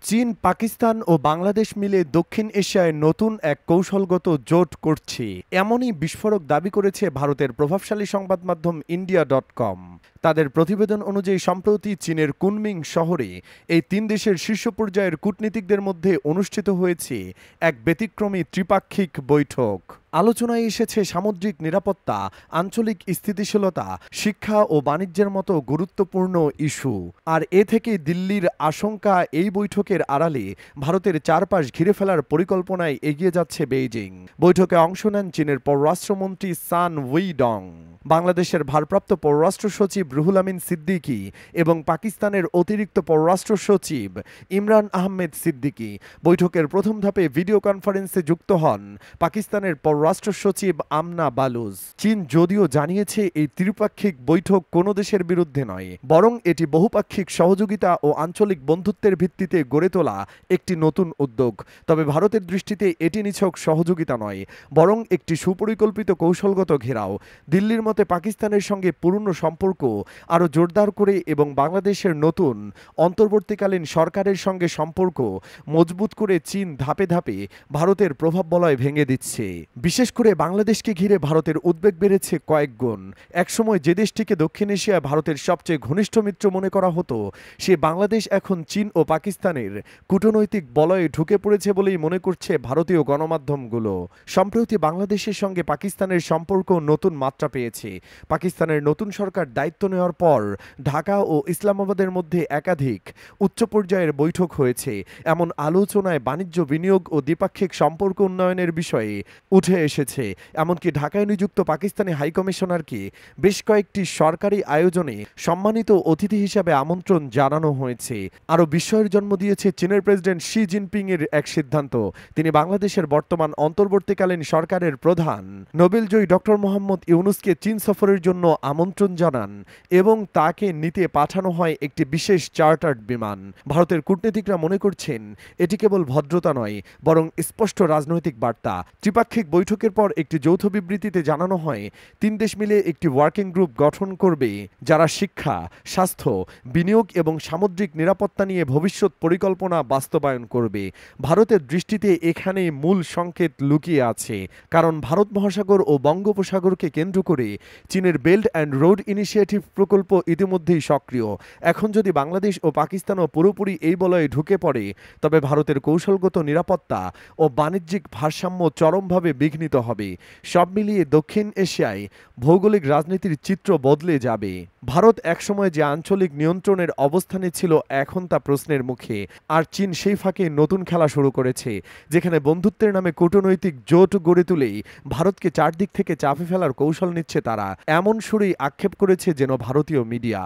চীন, পাকিস্তান ও বাংলাদেশ মিলে দক্ষিণ এশিয়ায় নতুন এক কৌশলগত জোট করছে, এমনই বিস্ফোরক দাবি করেছে ভারতের প্রভাবশালী সংবাদ মাধ্যম ইন্ডিয়া.কম। তাদের প্রতিবেদন অনুযায়ী সম্প্রতি চীনের কুনমিং শহরে এই তিন দেশের শীর্ষ পর্যায়ের কূটনীতিকদের মধ্যে অনুষ্ঠিত হয়েছে এক ব্যতিক্রমী ত্রিপাক্ষিক বৈঠক। আলোচনায় এসেছে সামুদ্রিক নিরাপত্তা, আঞ্চলিক স্থিতিশীলতা, শিক্ষা ও বাণিজ্যের মতো গুরুত্বপূর্ণ ইস্যু। আর এ থেকে দিল্লির আশঙ্কা, এই বৈঠকের আড়ালে ভারতের চারপাশ ঘিরে ফেলার পরিকল্পনায় এগিয়ে যাচ্ছে বেইজিং। বৈঠকে অংশ নেন চীনের পররাষ্ট্রমন্ত্রী সান উইডং, বাংলাদেশের ভারপ্রাপ্ত পররাষ্ট্র সচিব রুহুল আমিন সিদ্দিকী এবং পাকিস্তানের অতিরিক্ত পররাষ্ট্র সচিব ইমরান আহমেদ সিদ্দিকী। বৈঠকের প্রথম ধাপে ভিডিও কনফারেন্সে যুক্ত হন পাকিস্তানের পররাষ্ট্র সচিব আমনা বালুচ। চীন যদিও জানিয়েছে এই ত্রিপাক্ষিক বৈঠক কোনো দেশের বিরুদ্ধে নয়, বরং এটি বহুপাক্ষিক সহযোগিতা ও আঞ্চলিক বন্ধুত্বের ভিত্তিতে গড়ে তোলা একটি নতুন উদ্যোগ। তবে ভারতের দৃষ্টিতে এটি নিছক সহযোগিতা নয়, বরং একটি সুপরিকল্পিত কৌশলগত ঘেরাও। দিল্লির মতে পাকিস্তানের সঙ্গে পুরনো সম্পর্ক আরও জোরদার করে এবং বাংলাদেশের নতুন অন্তর্বর্তীকালীন সরকারের সঙ্গে সম্পর্ক মজবুত করে চীন ধাপে ধাপে ভারতের প্রভাব বলয় ভেঙে দিচ্ছে। বিশেষ করে বাংলাদেশকে ঘিরে ভারতের উদ্বেগ বেড়েছে কয়েক গুণ। একসময় যে দেশটিকে দক্ষিণ এশিয়ায় ভারতের সবচেয়ে ঘনিষ্ঠ মিত্র মনে করা হতো, সে বাংলাদেশ এখন চীন ও পাকিস্তানের কূটনৈতিক বলয়ে ঢুকে পড়েছে বলেই মনে করছে ভারতীয় গণমাধ্যমগুলো। সম্প্রতি বাংলাদেশের সঙ্গে পাকিস্তানের সম্পর্ক নতুন মাত্রা পেয়েছে। পাকিস্তানের নতুন সরকার দায়িত্ব নেওয়ার পর ঢাকা ও ইসলামাবাদের মধ্যে একাধিক উচ্চ পর্যায়ের বৈঠক হয়েছে। এমন আলোচনায় বাণিজ্য, বিনিয়োগ ও দ্বিপাক্ষিক সম্পর্ক উন্নয়নের বিষয়ে উঠে এসেছে। এমনকি ঢাকায় নিযুক্ত পাকিস্তানি হাইকমিশনারকে বেশ কয়েকটি সরকারি আয়োজনে সম্মানিত অতিথি হিসাবে আমন্ত্রণ জানানো হয়েছে। আরও বিস্ময়ের জন্ম দিয়েছে চীনের প্রেসিডেন্ট শি জিনপিং এর এক সিদ্ধান্ত। তিনি বাংলাদেশের বর্তমান অন্তর্বর্তীকালীন সরকারের প্রধান নোবেলজয়ী ডক্টর মোহাম্মদ ইউনুসকে চীন সফরের জন্য আমন্ত্রণ জানান এবং তাকে নিতে পাঠানো হয় একটি বিশেষ চার্টার্ড বিমান। ভারতের কূটনীতিকরা মনে করছেন এটি কেবল ভদ্রতা নয়, বরং স্পষ্ট রাজনৈতিক বার্তা। ত্রিপাক্ষিক বৈঠকের পর একটি যৌথ বিবৃতিতে জানানো হয়, তিন দেশ মিলে একটি ওয়ার্কিং গ্রুপ গঠন করবে যারা শিক্ষা, স্বাস্থ্য, বিনিয়োগ এবং সামুদ্রিক নিরাপত্তা নিয়ে ভবিষ্যৎ পরিকল্পনা বাস্তবায়ন করবে। ভারতের দৃষ্টিতে এখানে মূল সংকেত লুকিয়ে আছে, কারণ ভারত মহাসাগর ও বঙ্গোপসাগরকে কেন্দ্র করে চীনের বেল্ট অ্যান্ড রোড ইনিশিয়েটিভ প্রকল্প ইতিমধ্যেই সক্রিয়। এখন যদি বাংলাদেশ ও পাকিস্তানও পুরোপুরি এই বলয়ে ঢুকে পড়ে, তবে ভারতের কৌশলগত নিরাপত্তা ও বাণিজ্যিক ভারসাম্য চরমভাবে বিঘ্নিত হবে। সব মিলিয়ে দক্ষিণ এশিয়ায় ভৌগোলিক রাজনীতির চিত্র বদলে যাবে। ভারত একসময় যে আঞ্চলিক নিয়ন্ত্রণের অবস্থানে ছিল, এখন তা প্রশ্নের মুখে। আর চীন সেই ফাঁকে নতুন খেলা শুরু করেছে, যেখানে বন্ধুত্বের নামে কূটনৈতিক জোট গড়ে তুলেই ভারতকে চারদিক থেকে চাপে ফেলার কৌশল নিচ্ছে তারা। এমন সুরেই আক্ষেপ করেছে যেন ভারতীয় মিডিয়া।